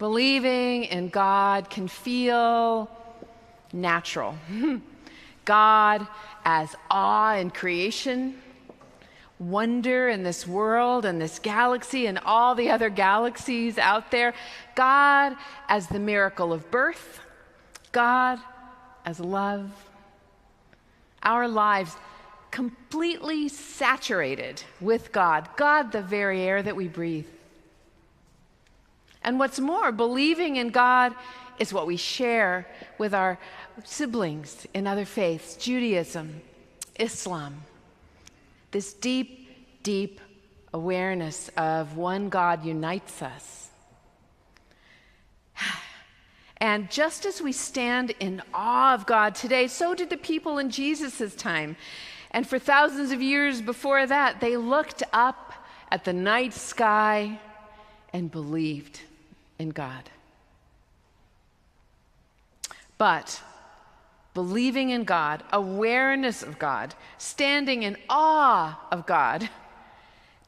Believing in God can feel natural. God as awe in creation, wonder in this world and this galaxy and all the other galaxies out there. God as the miracle of birth. God as love. Our lives completely saturated with God. God, the very air that we breathe. And what's more, believing in God is what we share with our siblings in other faiths, Judaism, Islam. This deep, deep awareness of one God unites us. And just as we stand in awe of God today, so did the people in Jesus' time. And for thousands of years before that, they looked up at the night sky and believed in God. But believing in God, awareness of God, standing in awe of God,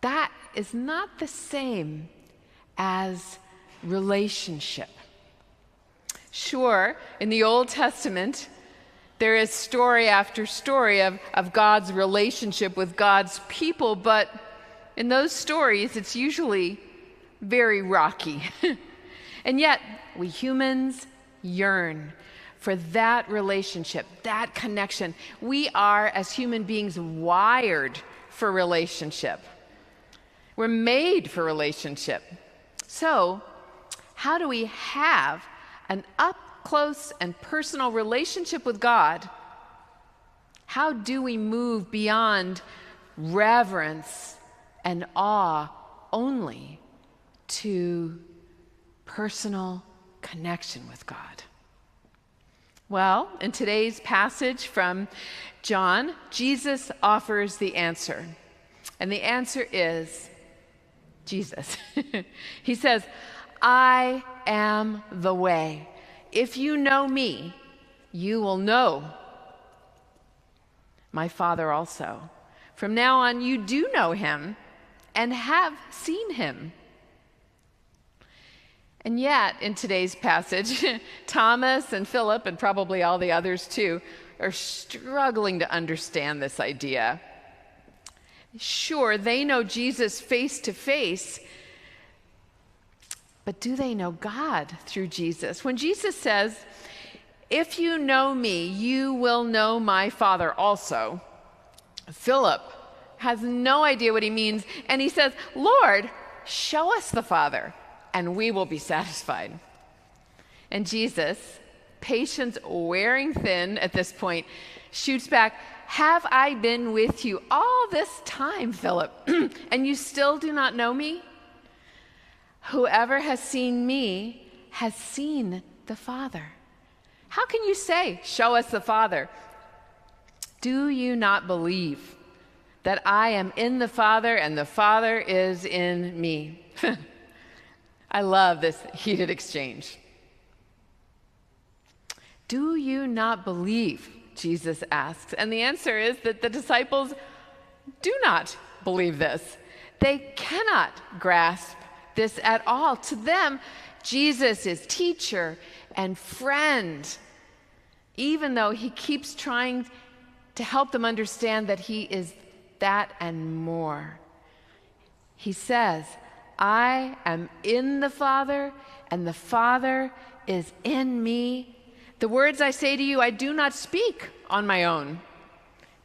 that is not the same as relationship. Sure, in the Old Testament, there is story after story of God's relationship with God's people, but in those stories, it's usually very rocky. And yet, we humans yearn for that relationship, that connection. We are, as human beings, wired for relationship. We're made for relationship. So, how do we have an up-close and personal relationship with God? How do we move beyond reverence and awe only to personal connection with God? Well, in today's passage from John, Jesus offers the answer. And the answer is Jesus. He says, I am the way. If you know me, you will know my Father also. From now on, you do know him and have seen him. And yet, in today's passage, Thomas and Philip, and probably all the others too, are struggling to understand this idea. Sure, they know Jesus face to face, but do they know God through Jesus? When Jesus says, if you know me, you will know my Father also, Philip has no idea what he means, and he says, Lord, show us the Father, and we will be satisfied. And Jesus, patience wearing thin at this point, shoots back, have I been with you all this time, Philip, and you still do not know me? Whoever has seen me has seen the Father. How can you say, show us the Father? Do you not believe that I am in the Father and the Father is in me? I love this heated exchange. Do you not believe? Jesus asks. And the answer is that the disciples do not believe this. They cannot grasp this at all. To them, Jesus is teacher and friend, even though he keeps trying to help them understand that he is that and more. He says, I am in the Father, and the Father is in me. The words I say to you, I do not speak on my own,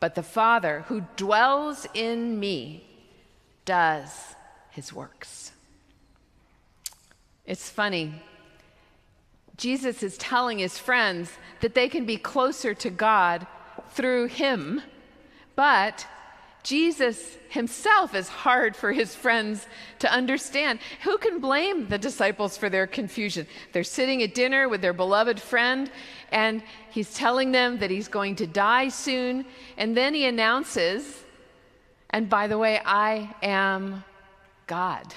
but the Father who dwells in me does his works. It's funny. Jesus is telling his friends that they can be closer to God through him, but Jesus himself is hard for his friends to understand. Who can blame the disciples for their confusion? They're sitting at dinner with their beloved friend, and he's telling them that he's going to die soon, and then he announces, and by the way, I am God.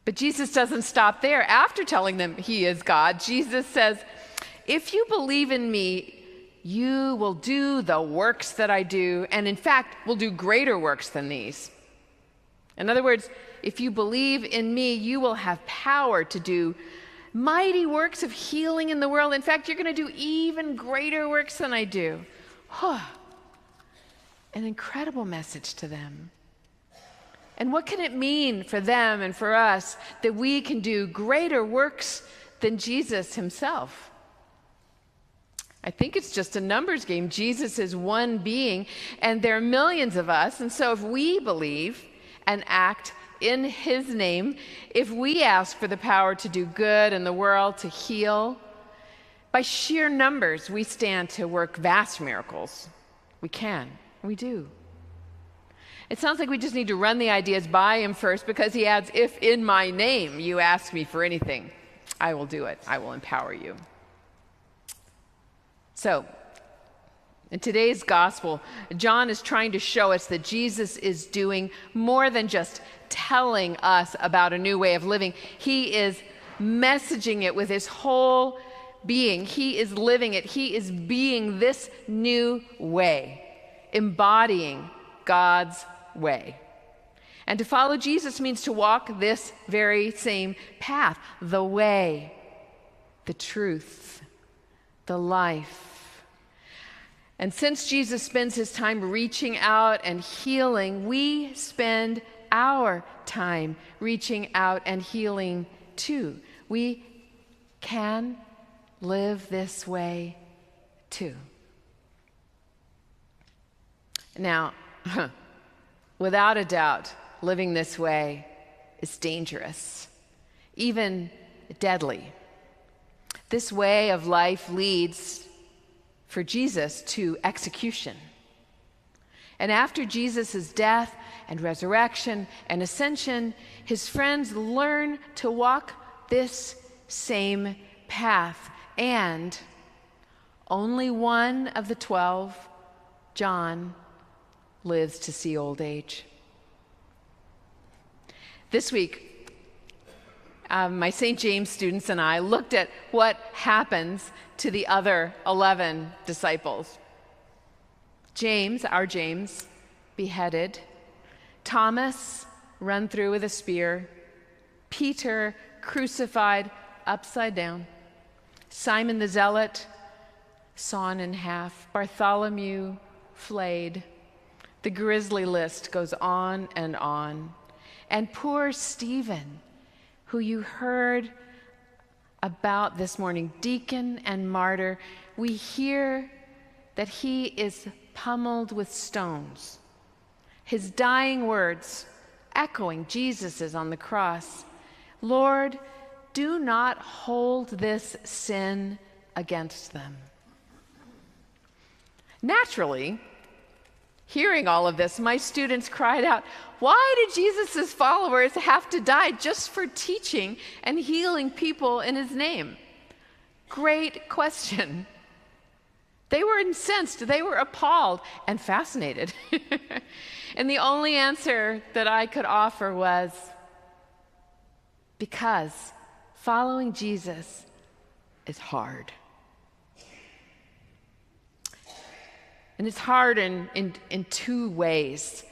But Jesus doesn't stop there. After telling them he is God, Jesus says, if you believe in me, you will do the works that I do, and in fact, will do greater works than these. In other words, if you believe in me, you will have power to do mighty works of healing in the world. In fact, you're going to do even greater works than I do. An incredible message to them. And what can it mean for them and for us that we can do greater works than Jesus himself? I think it's just a numbers game. Jesus is one being, and there are millions of us. And so if we believe and act in his name, if we ask for the power to do good in the world, to heal, by sheer numbers, we stand to work vast miracles. We can. We do. It sounds like we just need to run the ideas by him first, because he adds, if in my name you ask me for anything, I will do it. I will empower you. So, in today's gospel, John is trying to show us that Jesus is doing more than just telling us about a new way of living. He is messaging it with his whole being. He is living it. He is being this new way, embodying God's way. And to follow Jesus means to walk this very same path, the way, the truth, the life. And since Jesus spends his time reaching out and healing, we spend our time reaching out and healing too. We can live this way too. Now, without a doubt, living this way is dangerous, even deadly. This way of life leads for Jesus to execution. And after Jesus' death and resurrection and ascension, his friends learn to walk this same path. And only one of the 12, John, lives to see old age. This week, my St. James students and I looked at what happens to the other 11 disciples. James, our James, beheaded. Thomas, run through with a spear. Peter, crucified upside down. Simon the Zealot, sawn in half. Bartholomew, flayed. The grisly list goes on and on. And poor Stephen, who you heard about this morning, deacon and martyr, we hear that he is pummeled with stones. His dying words, echoing Jesus's on the cross, Lord, do not hold this sin against them. Naturally, hearing all of this, my students cried out, why did Jesus' followers have to die just for teaching and healing people in his name? Great question. They were incensed, they were appalled and fascinated. And the only answer that I could offer was, because following Jesus is hard. And it's hard in two ways.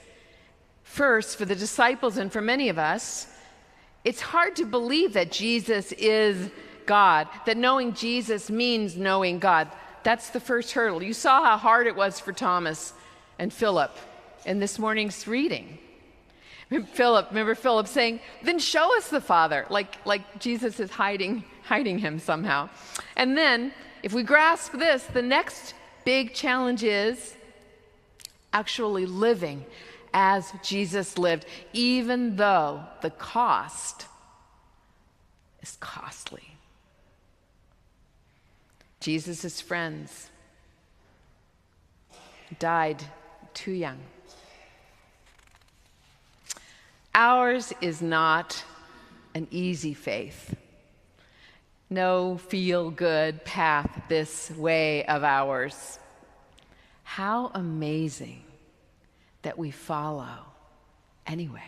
First, for the disciples and for many of us, it's hard to believe that Jesus is God, that knowing Jesus means knowing God. That's the first hurdle. You saw how hard it was for Thomas and Philip in this morning's reading. Remember Philip saying, then show us the Father, like Jesus is hiding him somehow. And then, if we grasp this, the next big challenge is actually living as Jesus lived, even though the cost is costly. Jesus' friends died too young. Ours is not an easy faith. No feel-good path this way of ours. How amazing that we follow anyway.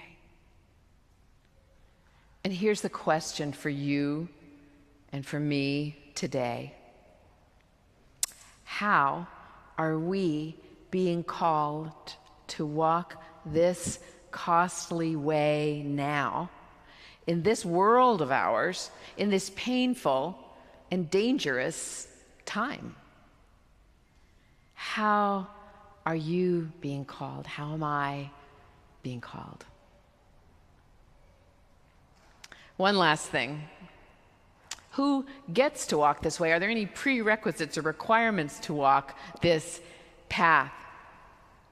And here's the question for you and for me today. How are we being called to walk this costly way now, in this world of ours, in this painful and dangerous time. How are you being called? How am I being called? One last thing. Who gets to walk this way? Are there any prerequisites or requirements to walk this path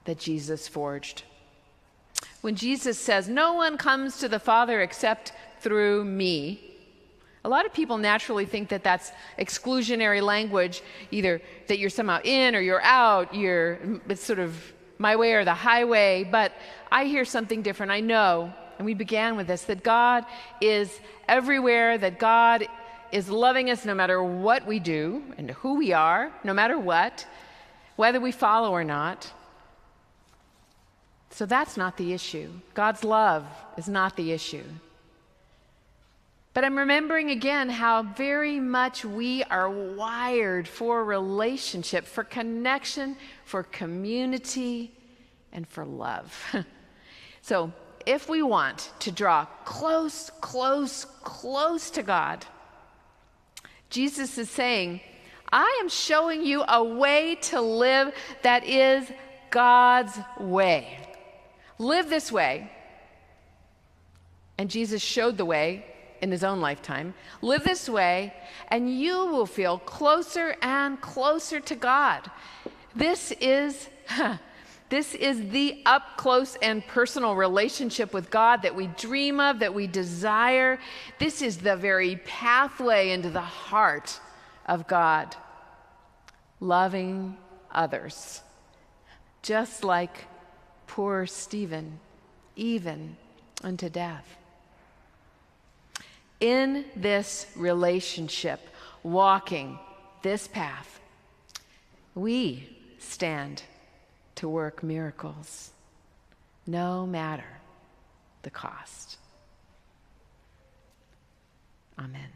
that Jesus forged? When Jesus says, "No one comes to the Father except through me," a lot of people naturally think that that's exclusionary language, either that you're somehow in or you're out, it's sort of my way or the highway. But I hear something different. I know, and we began with this, that God is everywhere, that God is loving us no matter what we do and who we are, no matter what, whether we follow or not. So that's not the issue. God's love is not the issue. But I'm remembering again how very much we are wired for relationship, for connection, for community, and for love. So if we want to draw close to God, Jesus is saying, I am showing you a way to live that is God's way. Live this way. And Jesus showed the way in his own lifetime. Live this way, and you will feel closer and closer to God. This is the up close and personal relationship with God that we dream of, that we desire. This is the very pathway into the heart of God. Loving others, just like poor Stephen, even unto death. In this relationship, walking this path, we stand to work miracles, no matter the cost. Amen.